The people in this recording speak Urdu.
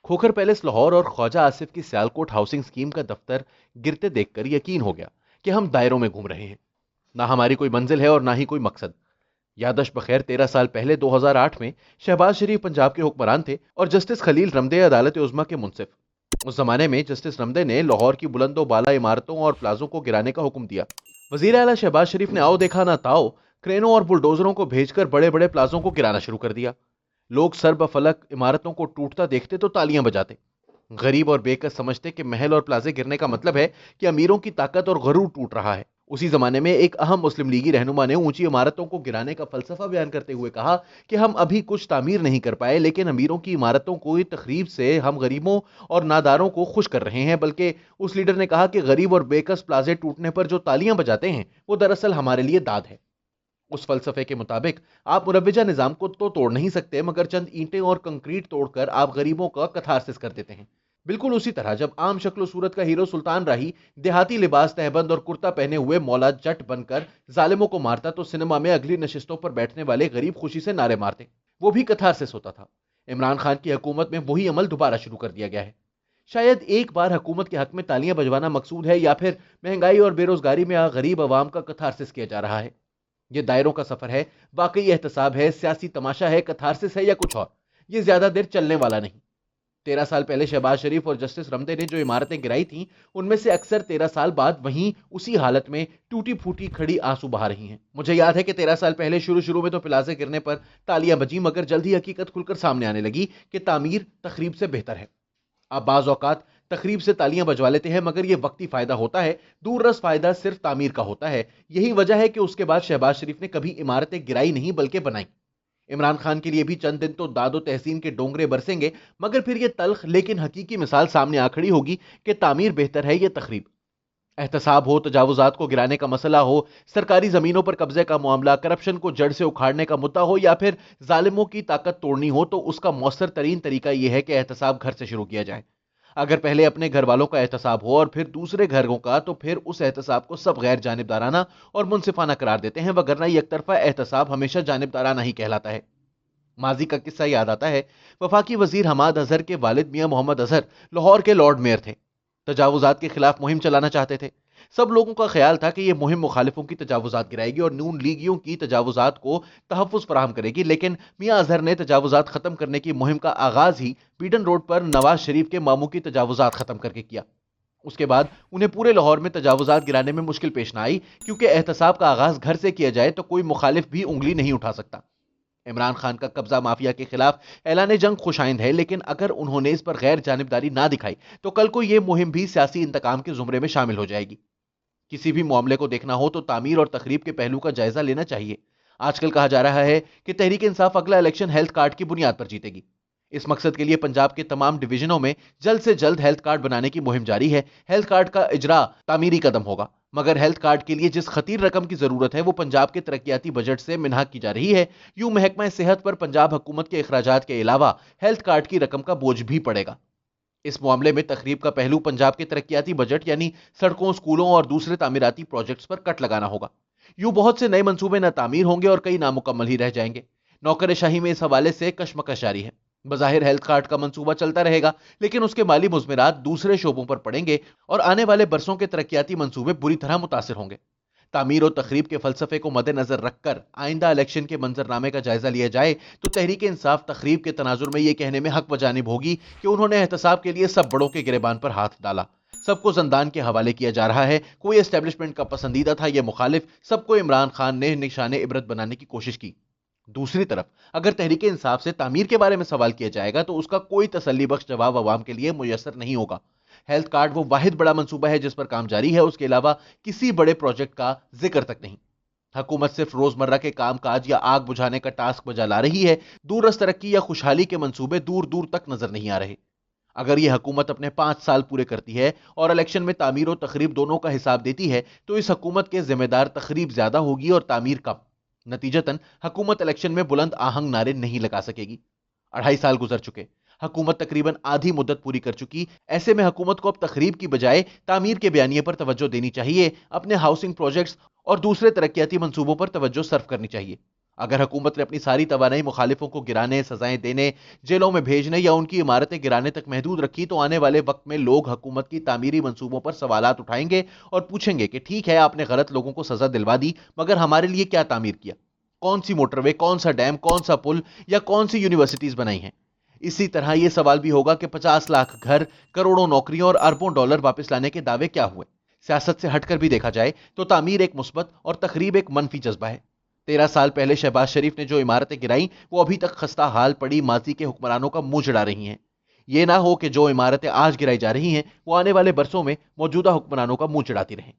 کھوکھر پیلس لاہور اور خواجہ آصف کی سیالکوٹ ہاؤسنگ اسکیم کا دفتر گرتے دیکھ کر یقین ہو گیا کہ ہم دائروں میں گھوم رہے ہیں۔ نہ ہماری کوئی منزل ہے اور نہ ہی کوئی مقصد۔ یادش بخیر 13 سال پہلے 2008 میں شہباز شریف پنجاب کے حکمران تھے اور جسٹس خلیل رمدے عدالت عظمیٰ کے منصف۔ اس زمانے میں جسٹس رمدے نے لاہور کی بلند و بالا عمارتوں اور پلازوں کو گرانے کا حکم دیا۔ وزیر اعلیٰ شہباز شریف نے آؤ دیکھا نہ تاؤ، کرینوں اور بلڈوزروں کو بھیج کر بڑے بڑے پلازوں کو گرانا شروع کر دیا۔ لوگ سر بفلک عمارتوں کو ٹوٹتا دیکھتے تو تالیاں بجاتے۔ غریب اور بے کس سمجھتے کہ محل اور پلازے گرنے کا مطلب ہے کہ امیروں کی طاقت اور غرور ٹوٹ رہا ہے۔ اسی زمانے میں ایک اہم مسلم لیگی رہنما نے اونچی عمارتوں کو گرانے کا فلسفہ بیان کرتے ہوئے کہا کہ ہم ابھی کچھ تعمیر نہیں کر پائے، لیکن امیروں کی عمارتوں کو تخریب سے ہم غریبوں اور ناداروں کو خوش کر رہے ہیں۔ بلکہ اس لیڈر نے کہا کہ غریب اور بے کس پلازے ٹوٹنے پر جو تالیاں بجاتے ہیں وہ دراصل ہمارے لیے داد ہے۔ اس فلسفے کے مطابق آپ مروجہ نظام کو تو توڑ نہیں سکتے، مگر چند اینٹیں اور کنکریٹ توڑ کر آپ غریبوں کا کتھارسس کر دیتے ہیں۔ بالکل اسی طرح جب عام شکل و صورت کا ہیرو سلطان راہی دیہاتی لباس تہبند اور کرتا پہنے ہوئے مولا جٹ بن کر ظالموں کو مارتا تو سنیما میں اگلی نشستوں پر بیٹھنے والے غریب خوشی سے نعرے مارتے۔ وہ بھی کتھارسس ہوتا تھا۔ عمران خان کی حکومت میں وہی عمل دوبارہ شروع کر دیا گیا ہے۔ شاید ایک بار حکومت کے حق میں تالیاں بجوانا مقصود ہے، یا پھر مہنگائی اور بے روزگاری میں غریب عوام کا کتھارسس کیا جا رہا ہے۔ یہ دائروں کا سفر ہے، واقعی احتساب ہے، سیاسی تماشا ہے، کتھارسس ہے یا کچھ اور۔ یہ زیادہ دیر چلنے والا نہیں۔ 13 سال پہلے شہباز شریف اور جسٹس رمدے نے جو عمارتیں گرائی تھیں ان میں سے اکثر 13 سال بعد وہیں اسی حالت میں ٹوٹی پھوٹی کھڑی آنسو بہا رہی ہیں۔ مجھے یاد ہے کہ 13 سال پہلے شروع میں تو پلازے گرنے پر تالیاں بجی، مگر جلد ہی حقیقت کھل کر سامنے آنے لگی کہ تعمیر تخریب سے بہتر ہے۔ اب بعض اوقات تخریب سے تالیاں بجوا لیتے ہیں، مگر یہ وقتی فائدہ ہوتا ہے، دور رس فائدہ صرف تعمیر کا ہوتا ہے۔ یہی وجہ ہے کہ اس کے بعد شہباز شریف نے کبھی عمارتیں گرائی نہیں بلکہ بنائیں۔ عمران خان کے لیے بھی چند دن تو داد و تحسین کے ڈونگرے برسیں گے، مگر پھر یہ تلخ لیکن حقیقی مثال سامنے آ کھڑی ہوگی کہ تعمیر بہتر ہے یہ تخریب۔ احتساب ہو، تجاوزات کو گرانے کا مسئلہ ہو، سرکاری زمینوں پر قبضے کا معاملہ، کرپشن کو جڑ سے اکھاڑنے کا مدعا ہو، یا پھر ظالموں کی طاقت توڑنی ہو، تو اس کا مؤثر ترین طریقہ یہ ہے کہ احتساب گھر سے شروع کیا جائے۔ اگر پہلے اپنے گھر والوں کا احتساب ہو اور پھر دوسرے گھروں کا، تو پھر اس احتساب کو سب غیر جانبدارانہ اور منصفانہ قرار دیتے ہیں، وگرنہ یک طرفہ احتساب ہمیشہ جانبدارانہ ہی کہلاتا ہے۔ ماضی کا قصہ یاد آتا ہے۔ وفاقی وزیر حماد اظہر کے والد میاں محمد اظہر لاہور کے لارڈ میئر تھے۔ تجاوزات کے خلاف مہم چلانا چاہتے تھے۔ سب لوگوں کا خیال تھا کہ یہ مہم مخالفوں کی تجاوزات گرائے گی اور نون لیگیوں کی تجاوزات کو تحفظ فراہم کرے گی، لیکن میاں اظہر نے تجاوزات ختم کرنے کی مہم کا آغاز ہی بیڈن روڈ پر نواز شریف کے ماموں کی تجاوزات ختم کر کے کیا۔ اس کے بعد انہیں پورے لاہور میں تجاوزات گرانے میں مشکل پیش نہ آئی، کیونکہ احتساب کا آغاز گھر سے کیا جائے تو کوئی مخالف بھی انگلی نہیں اٹھا سکتا۔ عمران خان کا قبضہ مافیا کے خلاف اعلان جنگ خوش آئند ہے، لیکن اگر انہوں نے اس پر غیر جانبداری نہ دکھائی تو کل کو یہ مہم بھی سیاسی انتقام کے زمرے میں شامل ہو جائے گی۔ کسی بھی معاملے کو دیکھنا ہو تو تعمیر اور تخریب کے پہلو کا جائزہ لینا چاہیے۔ آج کل کہا جا رہا ہے کہ تحریک انصاف اگلا الیکشن ہیلتھ کارڈ کی بنیاد پر جیتے گی۔ اس مقصد کے لیے پنجاب کے تمام ڈویژنوں میں جلد سے جلد ہیلتھ کارڈ بنانے کی مہم جاری ہے۔ ہیلتھ کارڈ کا اجرا تعمیری قدم ہوگا، مگر ہیلتھ کارڈ کے لیے جس خطیر رقم کی ضرورت ہے وہ پنجاب کے ترقیاتی بجٹ سے منہا کی جا رہی ہے۔ یوں محکمہ صحت پر پنجاب حکومت کے اخراجات کے علاوہ ہیلتھ کارڈ کی رقم کا بوجھ بھی پڑے گا۔ اس معاملے میں تخریب کا پہلو پنجاب کے ترقیاتی بجٹ یعنی سڑکوں، سکولوں اور دوسرے تعمیراتی پروجیکٹس پر کٹ لگانا ہوگا۔ یوں بہت سے نئے منصوبے نہ تعمیر ہوں گے اور کئی نامکمل ہی رہ جائیں گے۔ نوکر شاہی میں اس حوالے سے کشمکش جاری ہے۔ بظاہر ہیلتھ کارڈ کا منصوبہ چلتا رہے گا، لیکن اس کے مالی مضمرات دوسرے شعبوں پر پڑیں گے اور آنے والے برسوں کے ترقیاتی منصوبے بری طرح متاثر ہوں گے۔ تعمیر و تخریب کے فلسفے کو مد نظر رکھ کر آئندہ الیکشن کے منظرنامے کا جائزہ لیا جائے تو تحریک انصاف تخریب کے تناظر میں یہ کہنے میں حق بجانب ہوگی کہ انہوں نے احتساب کے لیے سب بڑوں کے گریبان پر ہاتھ ڈالا، سب کو زندان کے حوالے کیا جا رہا ہے۔ کوئی اسٹیبلشمنٹ کا پسندیدہ تھا یا مخالف، سب کو عمران خان نے نشان عبرت بنانے کی کوشش کی۔ دوسری طرف اگر تحریک انصاف سے تعمیر کے بارے میں سوال کیا جائے گا تو اس کا کوئی تسلی بخش جواب عوام کے لیے میسر نہیں ہوگا۔ ہیلتھ کارڈ وہ واحد بڑا منصوبہ ہے جس پر کام جاری ہے، اس کے علاوہ کسی بڑے پروجیکٹ کا ذکر تک نہیں۔ حکومت صرف روزمرہ کے کام کاج یا آگ بجھانے کا ٹاسک بجا لا رہی ہے، دور رس ترقی یا خوشحالی کے منصوبے دور دور تک نظر نہیں آ رہے۔ اگر یہ حکومت اپنے 5 سال پورے کرتی ہے اور الیکشن میں تعمیر و تخریب دونوں کا حساب دیتی ہے تو اس حکومت کے ذمہ دار تخریب زیادہ ہوگی اور تعمیر کم۔ نتیجتاً حکومت الیکشن میں بلند آہنگ نعرے نہیں لگا سکے گی۔ 2.5 سال گزر چکے، حکومت تقریباً آدھی مدت پوری کر چکی۔ ایسے میں حکومت کو اب تخریب کی بجائے تعمیر کے بیانیے پر توجہ دینی چاہیے، اپنے ہاؤسنگ پروجیکٹس اور دوسرے ترقیاتی منصوبوں پر توجہ صرف کرنی چاہیے۔ اگر حکومت نے اپنی ساری توانائی مخالفوں کو گرانے، سزائیں دینے، جیلوں میں بھیجنے یا ان کی عمارتیں گرانے تک محدود رکھی تو آنے والے وقت میں لوگ حکومت کی تعمیری منصوبوں پر سوالات اٹھائیں گے اور پوچھیں گے کہ ٹھیک ہے آپ نے غلط لوگوں کو سزا دلوا دی، مگر ہمارے لیے کیا تعمیر کیا؟ کون سی موٹر وے، کون سا ڈیم، کون سا پل یا کون سی یونیورسٹیز بنائی ہیں؟ اسی طرح یہ سوال بھی ہوگا کہ 50 لاکھ گھر، کروڑوں نوکریوں اور اربوں ڈالر واپس لانے کے دعوے کیا ہوئے؟ سیاست سے ہٹ کر بھی دیکھا جائے تو تعمیر ایک مثبت اور تخریب ایک منفی جذبہ ہے۔ 13 سال پہلے شہباز شریف نے جو عمارتیں گرائیں وہ ابھی تک خستہ حال پڑی ماضی کے حکمرانوں کا منہ چڑھا رہی ہیں۔ یہ نہ ہو کہ جو عمارتیں آج گرائی جا رہی ہیں وہ آنے والے برسوں میں موجودہ حکمرانوں کا منہ چڑھاتی رہیں۔